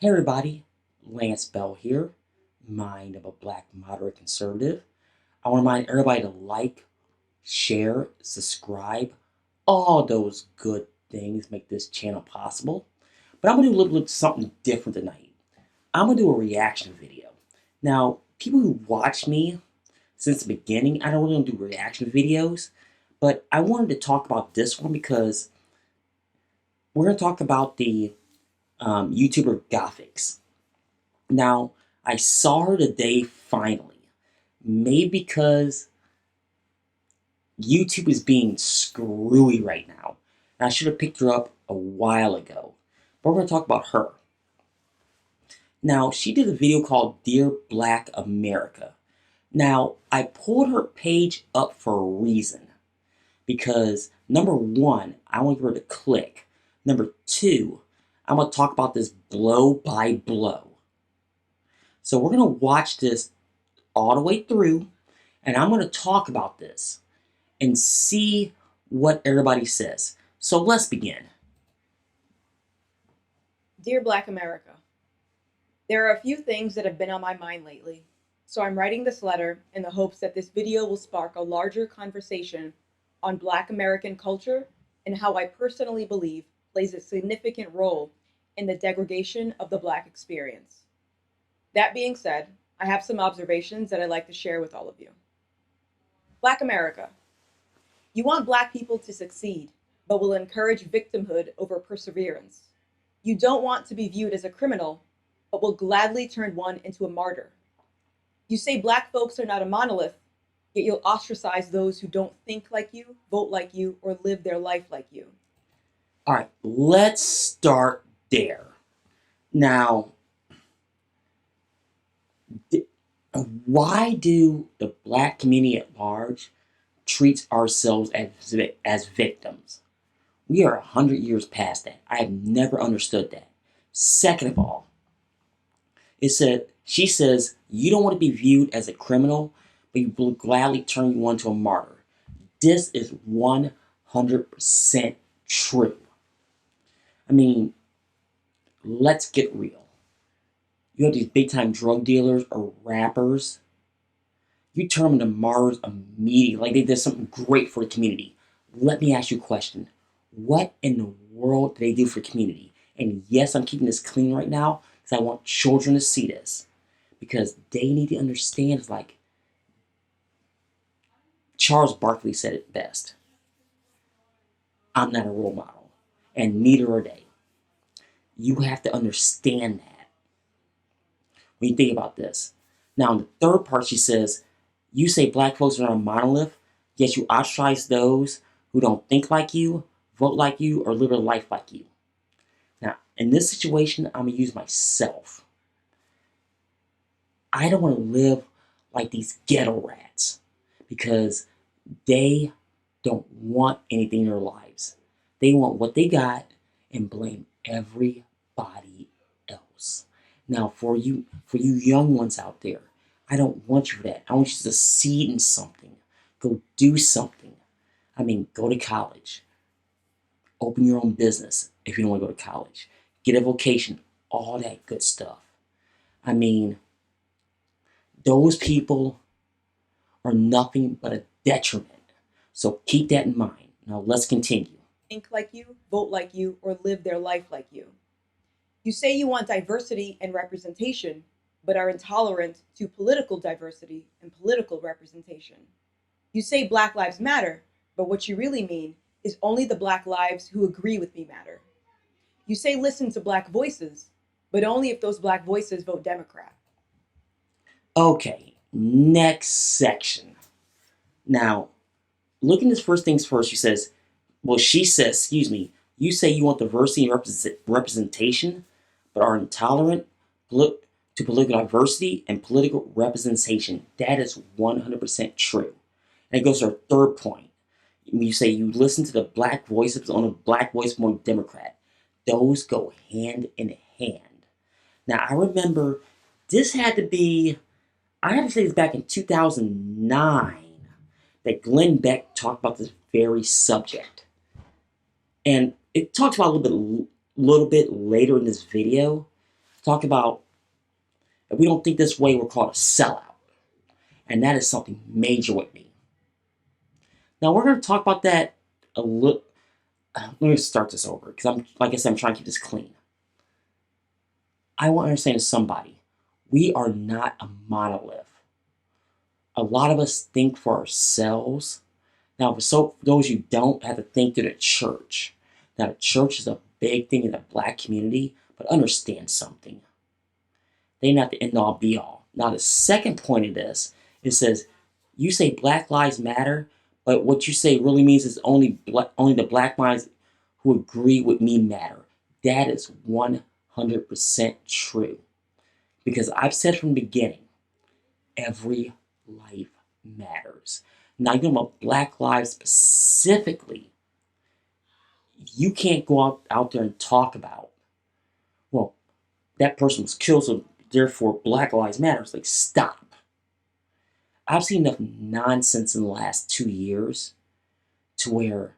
Hey everybody, Lance Bell here, mind of a black moderate conservative. I want to remind everybody to like, share, subscribe, all those good things make this channel possible. But I'm going to do a little bit something different tonight. I'm going to do a reaction video. Now, people who watch me since the beginning, I don't really do reaction videos, but I wanted to talk about this one because we're going to talk about the YouTuber Gothix. Now, I saw her today finally. Maybe because YouTube is being screwy right now. And I should have picked her up a while ago. But we're going to talk about her. Now, she did a video called Dear Black America. Now, I pulled her page up for a reason. Because, number one, I want her to click. Number two, I'm going to talk about this blow by blow. So we're going to watch this all the way through, and I'm going to talk about this and see what everybody says. So let's begin. Dear Black America, there are a few things that have been on my mind lately, so I'm writing this letter in the hopes that this video will spark a larger conversation on Black American culture and how I personally believe plays a significant role in the degradation of the Black experience. That being said, I have some observations that I'd like to share with all of you. Black America, you want Black people to succeed, but will encourage victimhood over perseverance. You don't want to be viewed as a criminal, but will gladly turn one into a martyr. You say Black folks are not a monolith, yet you'll ostracize those who don't think like you, vote like you, or live their life like you. All right, let's start there. Now, why do the Black community at large treat ourselves as victims? We are 100 years past that. I have never understood that. Second of all, she says, you don't want to be viewed as a criminal, but you will gladly turn you into a martyr. This is 100% true. I mean, let's get real. You have these big time drug dealers or rappers. You turn them into martyrs immediately, like they did something great for the community. Let me ask you a question. What in the world do they do for the community? And yes, I'm keeping this clean right now because I want children to see this. Because they need to understand, it's like Charles Barkley said it best. I'm not a role model, and neither are they. You have to understand that when you think about this. Now, in the third part, she says, you say Black folks are not a monolith, yet you ostracize those who don't think like you, vote like you, or live a life like you. Now, in this situation, I'm going to use myself. I don't want to live like these ghetto rats because they don't want anything in their lives. They want what they got and blame everybody else. Now, for you young ones out there, I don't want you for that. I want you to succeed in something. Go do something. I mean, go to college. Open your own business if you don't want to go to college. Get a vocation. All that good stuff. I mean, those people are nothing but a detriment. So keep that in mind. Now let's continue. Think like you, vote like you, or live their life like you. You say you want diversity and representation, but are intolerant to political diversity and political representation. You say Black Lives Matter, but what you really mean is only the Black lives who agree with me matter. You say listen to Black voices, but only if those Black voices vote Democrat. Okay, next section. Now, looking at this first things first, she says, excuse me, you say you want diversity and representation, but are intolerant to political diversity and political representation. That is 100% true. And it goes to our third point. You say you listen to the Black voices on a Black voice more Democrat. Those go hand in hand. Now, I remember this had to be, I have to say this back in 2009 that Glenn Beck talked about this very subject. And it talks about a little bit later in this video, talk about if we don't think this way, we're called a sellout. And that is something major with me. Now we're going to talk about that a little. Let me start this over because like I said, I'm trying to keep this clean. I want to understand somebody. We are not a monolith. A lot of us think for ourselves. Now, for those you don't have to think to the church. Now, the church is a big thing in the black community, but understand something. They're not the end all be all. Now, the second point of this, it says, you say Black Lives Matter, but what you say really means is only the black minds who agree with me matter. That is 100% true. Because I've said from the beginning, every life matters. Now, you know about Black lives specifically, you can't go out there and talk about, well, that person was killed, so therefore Black Lives Matter. It's like, stop. I've seen enough nonsense in the last 2 years to where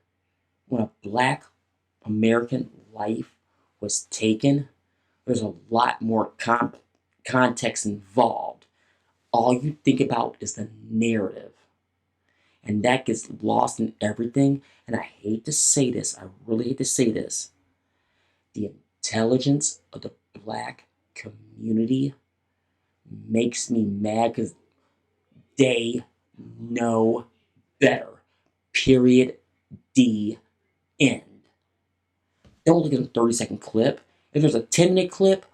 when a black American life was taken, there's a lot more context involved. All you think about is the narrative. And that gets lost in everything. And I hate to say this, I really hate to say this. The intelligence of the black community makes me mad because they know better. Period. The end. Don't look at a 30-second clip. If there's a 10-minute clip,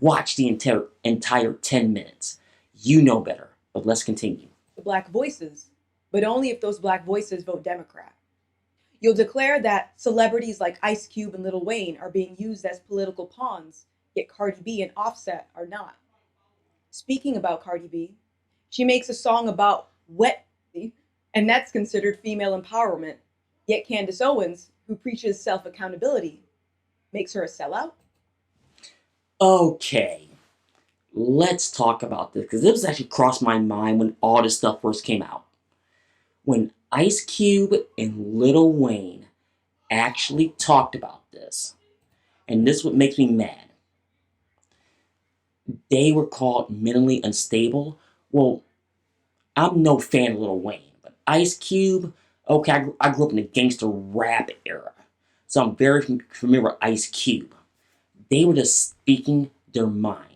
watch the entire 10 minutes. You know better. But let's continue. The black voices, but only if those black voices vote Democrat. You'll declare that celebrities like Ice Cube and Lil Wayne are being used as political pawns, yet Cardi B and Offset are not. Speaking about Cardi B, she makes a song about wet, and that's considered female empowerment. Yet Candace Owens, who preaches self accountability, makes her a sellout? Okay, let's talk about this because this actually crossed my mind when all this stuff first came out. When Ice Cube and Lil Wayne actually talked about this, and this is what makes me mad. They were called mentally unstable. Well, I'm no fan of Lil Wayne, but Ice Cube, okay, I grew up in the gangster rap era, so I'm very familiar with Ice Cube. They were just speaking their mind.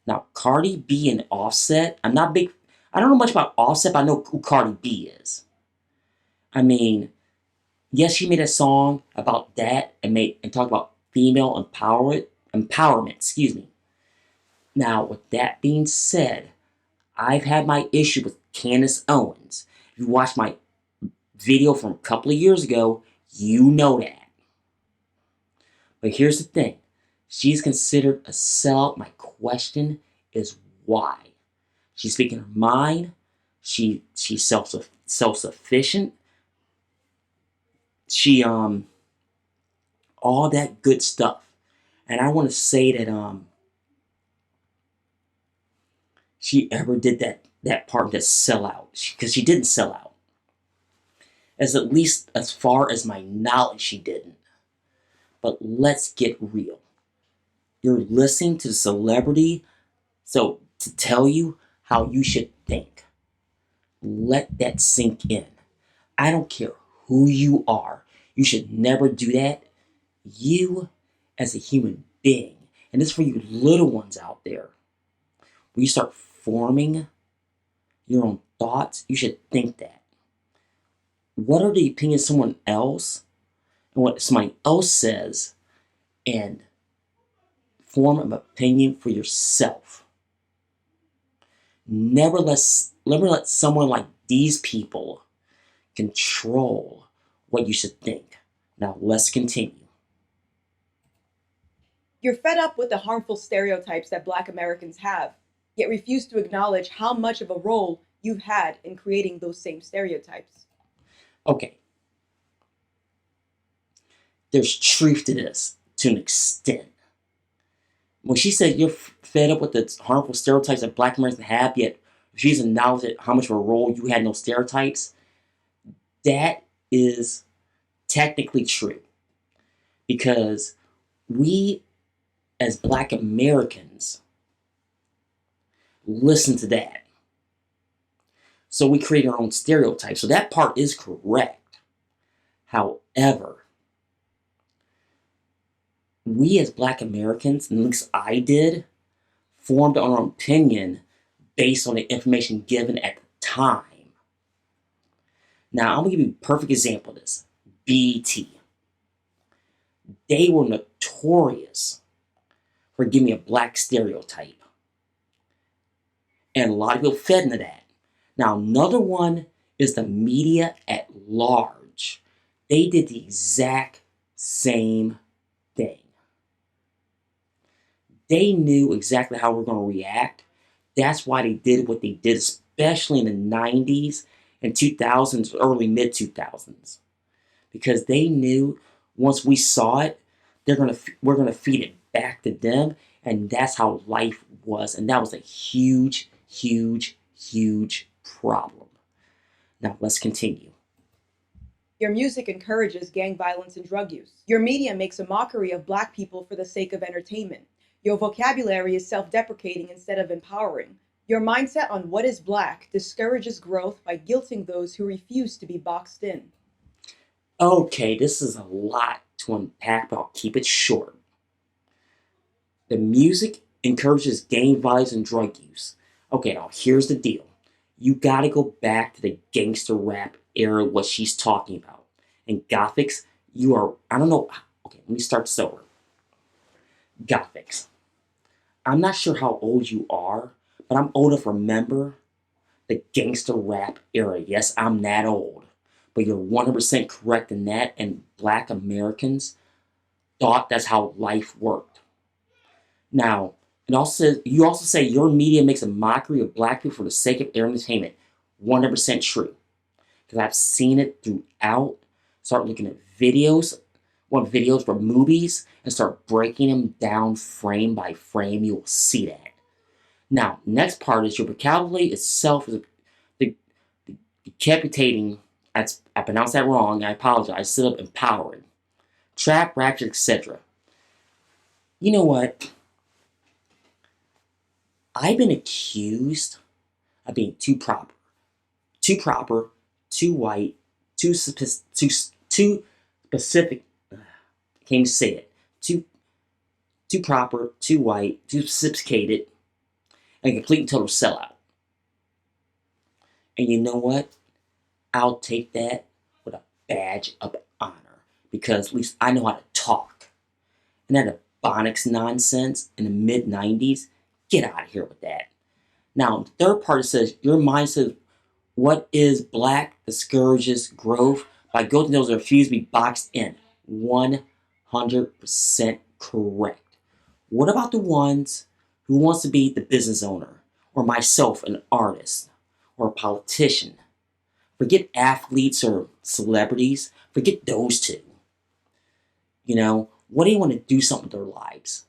Now, Cardi B and Offset, I don't know much about Offset, but I know who Cardi B is. I mean, yes, she made a song about that and talked about female empowerment, excuse me. Now, with that being said, I've had my issue with Candace Owens. If you watched my video from a couple of years ago, you know that. But here's the thing. She's considered a sellout. My question is why? She's speaking her mind. She's self-sufficient. She all that good stuff. And I want to say that she ever did that part to sell out because she didn't sell out. At least as far as my knowledge, she didn't. But let's get real. You're listening to the celebrity, so to tell you how you should think. Let that sink in. I don't care who you are. You should never do that. You, as a human being, and this is for you little ones out there, when you start forming your own thoughts, you should think that. What are the opinions of someone else and what somebody else says, and form an opinion for yourself. Never let someone like these people control what you should think. Now let's continue. You're fed up with the harmful stereotypes that black Americans have, yet refuse to acknowledge how much of a role you've had in creating those same stereotypes. Okay. There's truth to this to an extent. When she said you're fed up with the harmful stereotypes that black Americans have, yet she's acknowledged how much of a role you had in those stereotypes, that is technically true. Because we as Black Americans, listen to that. So we create our own stereotypes. So that part is correct. However, we as Black Americans, and at least I did, formed our own opinion based on the information given at the time. Now, I'm going to give you a perfect example of this. BT. They were notorious for giving me a black stereotype. And a lot of people fed into that. Now, another one is the media at large. They did the exact same thing. They knew exactly how we're going to react. That's why they did what they did, especially in the 90s and 2000s, early mid 2000s. Because they knew once we saw it, we're gonna feed it back to them, and that's how life was, and that was a huge, huge, huge problem. Now let's continue. Your music encourages gang violence and drug use. Your media makes a mockery of black people for the sake of entertainment. Your vocabulary is self deprecating instead of empowering. Your mindset on what is black discourages growth by guilting those who refuse to be boxed in. Okay, this is a lot to unpack, but I'll keep it short. The music encourages gang violence and drug use. Okay, now here's the deal. You gotta go back to the gangster rap era, what she's talking about. And Gothix, you are, I don't know, okay, let me start this over. Gothix. I'm not sure how old you are, but I'm old enough to remember the gangster rap era. Yes, I'm that old. But you're 100% correct in that, and Black Americans thought that's how life worked. Now, you also say your media makes a mockery of black people for the sake of entertainment. 100% true. Because I've seen it throughout. Start looking at videos, videos for movies, and start breaking them down frame by frame. You will see that. Now, next part is your vocabulary itself is the decapitating. I pronounced that wrong. I apologize. Sit up, empowering, trap, ratchet, etc. You know what? I've been accused of being too proper, too white, too specific. I can't even say it. Too proper, too white, too sophisticated, and a complete and total sellout. And you know what? I'll take that with a badge of honor because at least I know how to talk. And that Ebonics nonsense in the mid 90s, get out of here with that. Now, the third part says your mind says, what is black discourages growth by going to those that refuse to be boxed in. 100% correct. What about the ones who wants to be the business owner, or myself, an artist, or a politician? Forget athletes or celebrities. Forget those two. You know, what do they want to do something with their lives?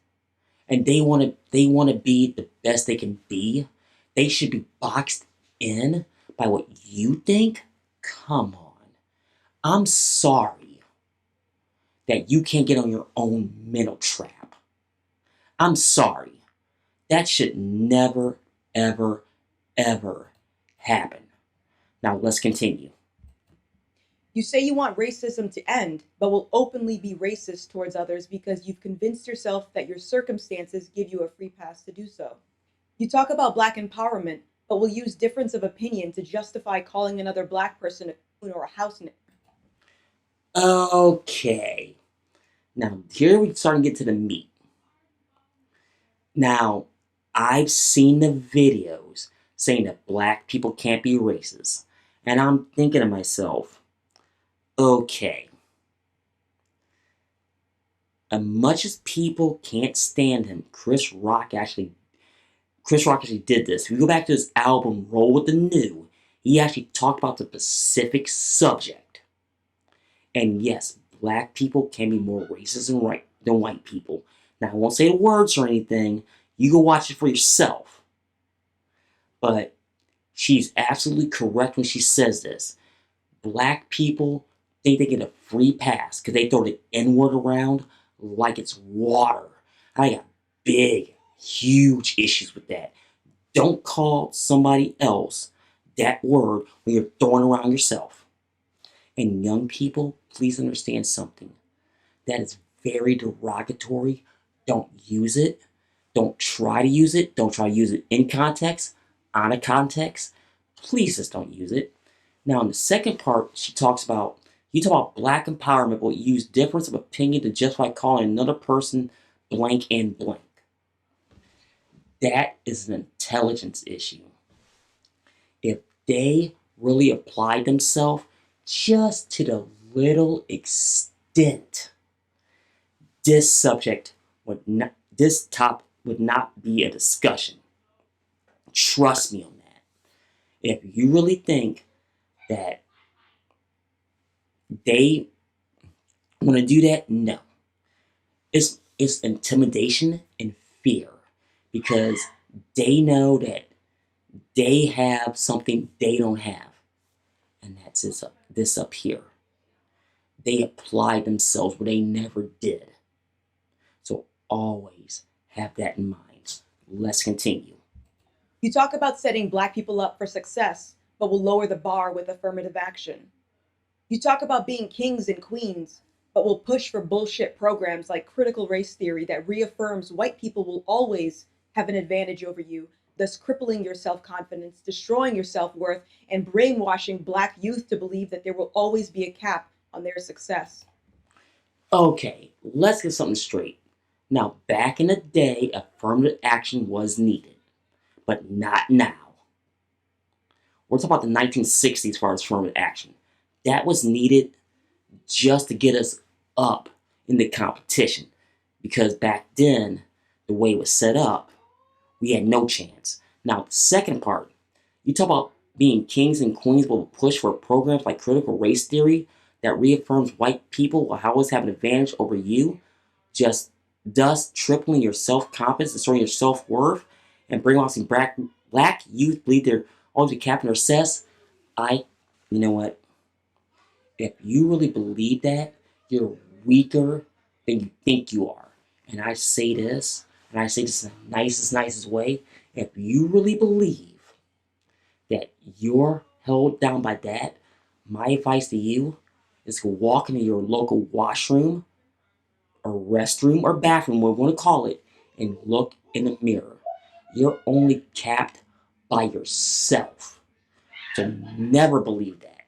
And they want to be the best they can be. They should be boxed in by what you think? Come on. I'm sorry that you can't get on your own mental trap. I'm sorry. That should never, ever, ever happen. Now let's continue. You say you want racism to end, but will openly be racist towards others because you've convinced yourself that your circumstances give you a free pass to do so. You talk about black empowerment, but will use difference of opinion to justify calling another black person a coon or a house nigger. Okay. Now here we're starting to get to the meat. Now, I've seen the videos saying that black people can't be racist. And I'm thinking to myself, okay, as much as people can't stand him, Chris Rock actually did this. If you go back to his album Roll with the New, he actually talked about the specific subject. And yes, black people can be more racist than white people. Now I won't say the words or anything. You go watch it for yourself. But she's absolutely correct when she says this. Black people think they get a free pass because they throw the N word around like it's water. I got big, huge issues with that. Don't call somebody else that word when you're throwing around yourself. And young people, please understand something. That is very derogatory. Don't use it. Don't try to use it. Don't try to use it in context, out of context. Please just don't use it. Now, in the second part, she talks about, you talk about black empowerment, but you use difference of opinion to justify calling another person blank and blank. That is an intelligence issue. If they really applied themselves just to the little extent, this topic would not be a discussion. Trust me on that. If you really think that they want to do that, no. It's intimidation and fear because they know that they have something they don't have, and that's this up here. They apply themselves where they never did. So always have that in mind. Let's continue. You talk about setting black people up for success, but will lower the bar with affirmative action. You talk about being kings and queens, but will push for bullshit programs like critical race theory that reaffirms white people will always have an advantage over you, thus crippling your self confidence, destroying your self worth, and brainwashing black youth to believe that there will always be a cap on their success. Okay, let's get something straight. Now, back in the day, affirmative action was needed, but not now. We're talking about the 1960s as far as affirmative action. That was needed just to get us up in the competition. Because back then, the way it was set up, we had no chance. Now, the second part, you talk about being kings and queens, but will push for programs like critical race theory that reaffirms white people will always have an advantage over you, just thus tripling your self-confidence, destroying your self-worth, and brainwashing black youth believe they're always be capped in their success. You know what? If you really believe that, you're weaker than you think you are. And I say this, and I say this in the nicest way. If you really believe that you're held down by that, my advice to you is to walk into your local washroom or restroom or bathroom, whatever you want to call it, and look in the mirror. You're only capped by yourself. So never believe that.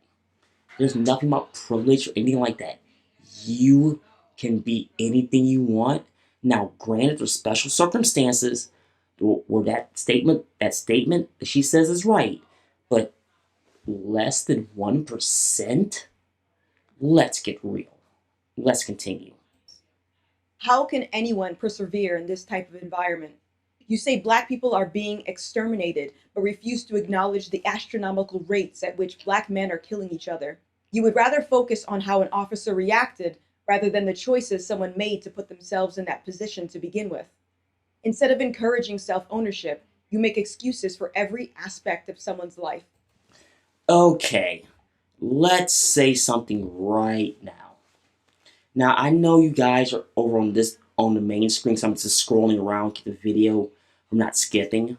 There's nothing about privilege or anything like that. You can be anything you want. Now, granted, there's special circumstances where that statement that she says is right, but less than 1%. Let's get real. Let's continue. How can anyone persevere in this type of environment? You say black people are being exterminated, but refuse to acknowledge the astronomical rates at which black men are killing each other. You would rather focus on how an officer reacted rather than the choices someone made to put themselves in that position to begin with. Instead of encouraging self ownership, you make excuses for every aspect of someone's life. Okay, let's say something right now. Now I know you guys are over on the main screen, so I'm just scrolling around, keep the video from not skipping.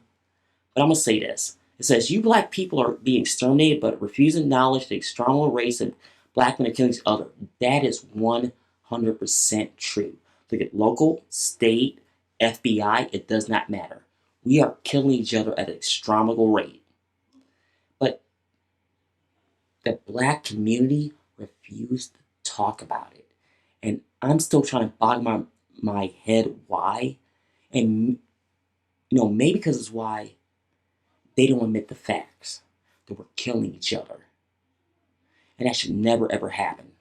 But I'm gonna say this. It says you black people are being exterminated but refuse to acknowledge the external race of black men are killing each other. That is 100% true. Look at local, state, FBI, it does not matter. We are killing each other at an astronomical rate. But the black community refused to talk about it. And I'm still trying to bog my head why. And maybe because it's why they don't admit the facts that we're killing each other. And that should never ever happen.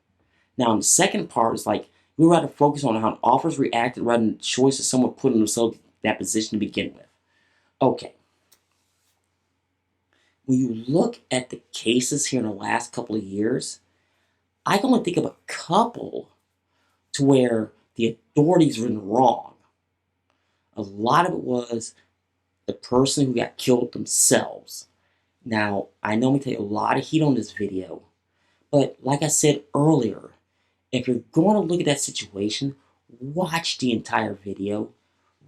Now, in the second part, is like we rather focus on how officers reacted rather than the choice of someone putting themselves in that position to begin with. Okay. When you look at the cases here in the last couple of years, I can only think of a couple to where the authorities were in the wrong. A lot of it was the person who got killed themselves. Now, I know I'm going to take a lot of heat on this video, but like I said earlier, if you're going to look at that situation, watch the entire video,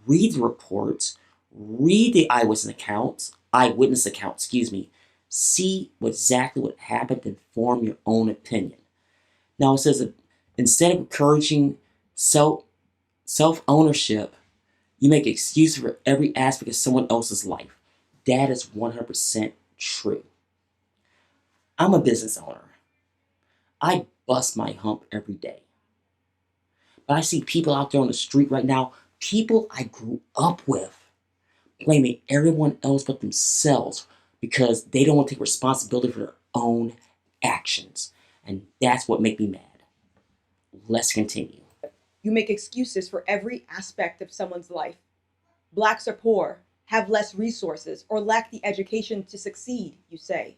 read the reports, read the eyewitness accounts, see exactly what happened and form your own opinion. Now it says that instead of encouraging self ownership, you make excuses for every aspect of someone else's life. That is 100% true. I'm a business owner. I bust my hump every day. But I see people out there on the street right now, people I grew up with, blaming everyone else but themselves because they don't want to take responsibility for their own actions. And that's what makes me mad. Let's continue. You make excuses for every aspect of someone's life. Blacks are poor, have less resources, or lack the education to succeed, you say.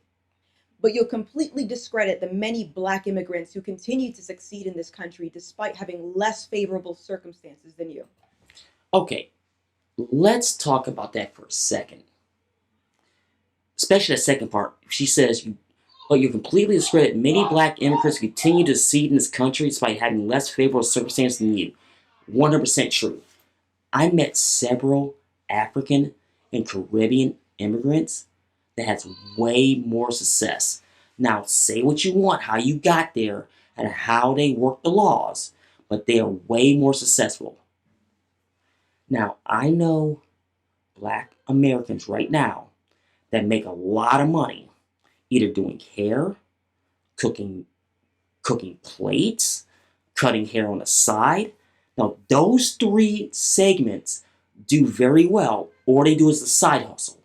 But you'll completely discredit the many black immigrants who continue to succeed in this country despite having less favorable circumstances than you. Okay, let's talk about that for a second. Especially the second part. She says, but you completely discredit many black immigrants who continue to succeed in this country despite having less favorable circumstances than you. 100% true. I met several African and Caribbean immigrants that has way more success. Now, say what you want, how you got there, and how they work the laws, but they are way more successful. Now, I know black Americans right now that make a lot of money either doing hair, cooking plates, cutting hair on the side. Now, those three segments do very well, or they do as a side hustle.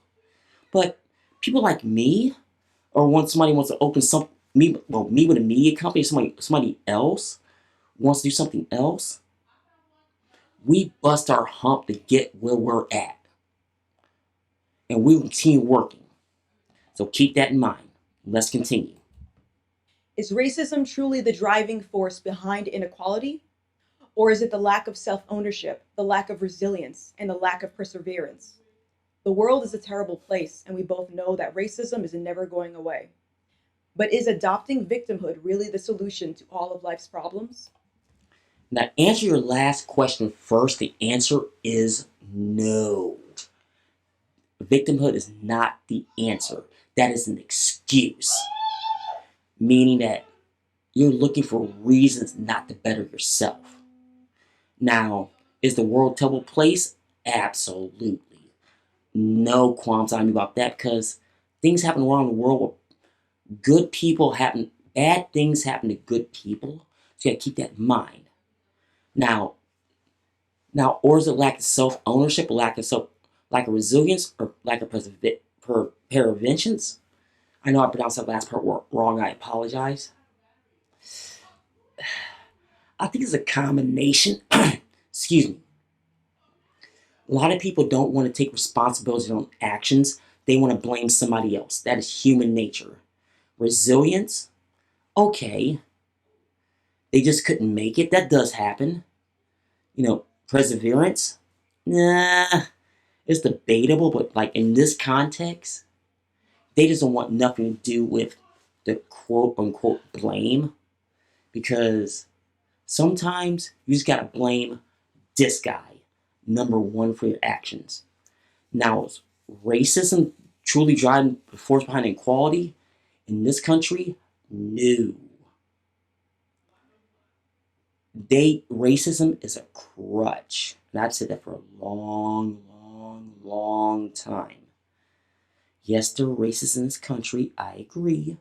But people like me, or when somebody wants to open me with a media company, somebody else wants to do something else, we bust our hump to get where we're at, and we will continue working. So keep that in mind. Let's continue. Is racism truly the driving force behind inequality? Or is it the lack of self ownership, the lack of resilience, and the lack of perseverance? The world is a terrible place, and we both know that racism is never going away. But is adopting victimhood really the solution to all of life's problems? Now, answer your last question first. The answer is no. Victimhood is not the answer. That is an excuse, meaning that you're looking for reasons not to better yourself. Now, is the world a terrible place? Absolutely. No qualms on me about that because things happen around the world where bad things happen to good people. So you gotta keep that in mind. Now, or is it lack of self ownership, lack of resilience, or lack of preventions? I know I pronounced that last part wrong. I apologize. I think it's a combination. Excuse me. A lot of people don't want to take responsibility for their own actions. They want to blame somebody else. That is human nature. Resilience, okay. They just couldn't make it. That does happen. Perseverance, nah, it's debatable, but like in this context, they just don't want nothing to do with the quote unquote blame because sometimes you just gotta blame this guy, number one, for your actions. Now, is racism truly driving the force behind inequality in this country? No. Racism is a crutch. And I've said that for a long, long, long time. Yes, there are racists in this country, I agree.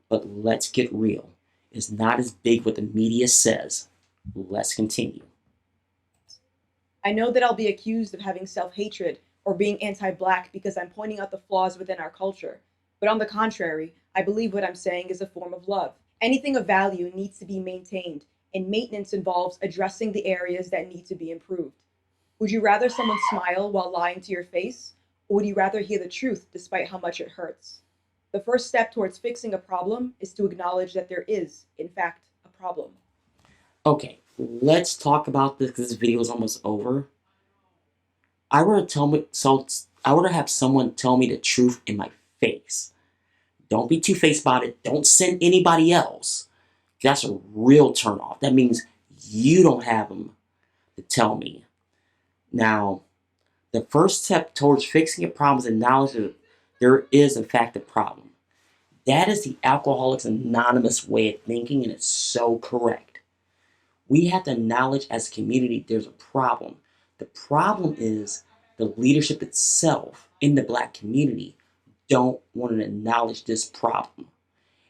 But let's get real. It's not as big what the media says. Let's continue. I know that I'll be accused of having self hatred or being anti black because I'm pointing out the flaws within our culture. But on the contrary, I believe what I'm saying is a form of love. Anything of value needs to be maintained, and maintenance involves addressing the areas that need to be improved. Would you rather someone smile while lying to your face, or would you rather hear the truth despite how much it hurts? The first step towards fixing a problem is to acknowledge that there is, in fact, a problem. Okay, let's talk about this because this video is almost over. I would have someone tell me the truth in my face. Don't be two-faced about it. Don't send anybody else. That's a real turnoff. That means you don't have them to tell me. Now, the first step towards fixing a problem is acknowledging that there is, in fact, a problem. That is the Alcoholics Anonymous way of thinking, and it's so correct. We have to acknowledge as a community there's a problem. The problem is the leadership itself in the black community don't want to acknowledge this problem.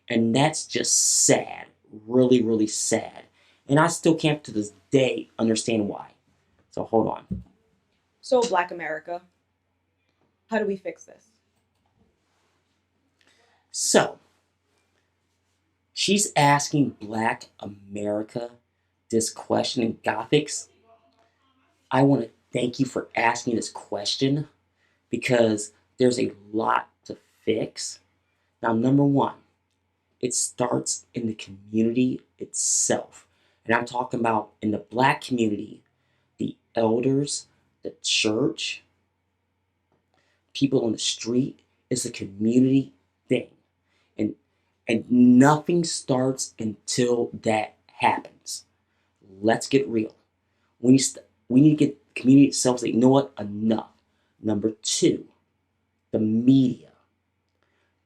And that's just sad. Really, really sad. And I still can't to this day understand why. So hold on. So, Black America, how do we fix this? So, she's asking Black America this question in Gothix. I want to thank you for asking this question because there's a lot to fix. Now, number one, it starts in the community itself. And I'm talking about in the black community, the elders, the church, people on the street. It's a community thing. And and nothing starts until that happens. Let's get real. We need to get the community itself to say, you know what, enough. Number two, the media.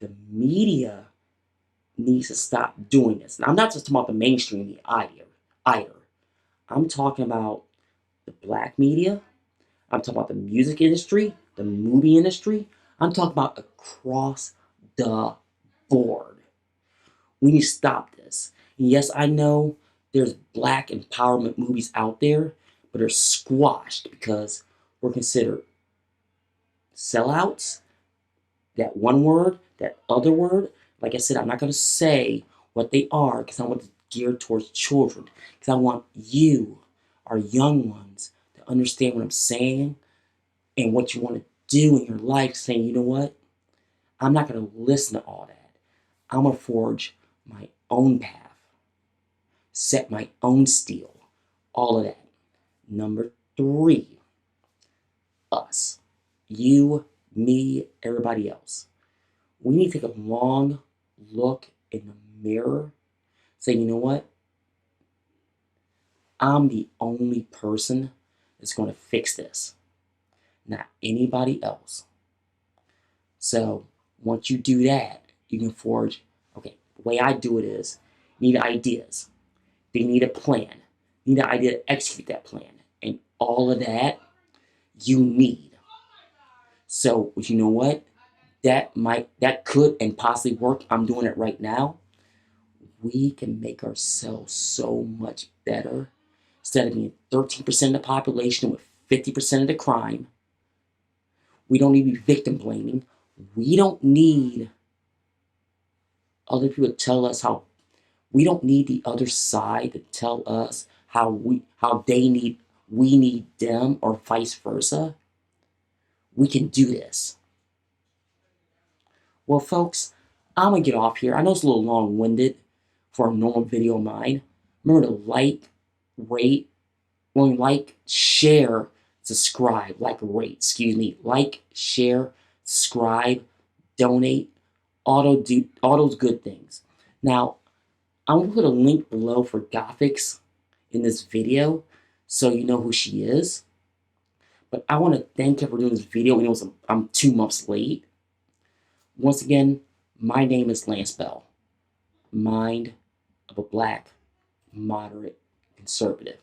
The media needs to stop doing this. And I'm not just talking about the mainstream media either. I'm talking about the black media. I'm talking about the music industry, the movie industry. I'm talking about across the board. We need to stop this. And yes, I know there's black empowerment movies out there, but they're squashed because we're considered sellouts. That one word, that other word, like I said, I'm not going to say what they are because I want to gear towards children. Because I want you, our young ones, to understand what I'm saying and what you want to do in your life. Saying, you know what? I'm not going to listen to all that. I'm going to forge my own path, set my own steel, all of that. Number three, us. You, me, everybody else. We need to take a long look in the mirror, say, you know what? I'm the only person that's going to fix this, not anybody else. So once you do that, you can forge. Okay, the way I do it is you need ideas. Then you need a plan. You need an idea to execute that plan. And all of that you need. So you know what? That could and possibly work. I'm doing it right now. We can make ourselves so much better. Instead of being 13% of the population with 50% of the crime, we don't need to be victim blaming. We don't need other people to tell us how. We don't need the other side to tell us how they need we need them or vice versa. We can do this. Well, folks, I'm gonna get off here. I know it's a little long-winded for a normal video of mine. Remember to like, rate, like, share, subscribe, like, share, subscribe, donate, all those good things. Now, I'm gonna put a link below for Gothix in this video so you know who she is. But I want to thank her for doing this video. And I'm 2 months late. Once again, my name is Lance Bell, Mind of a Black Moderate Conservative.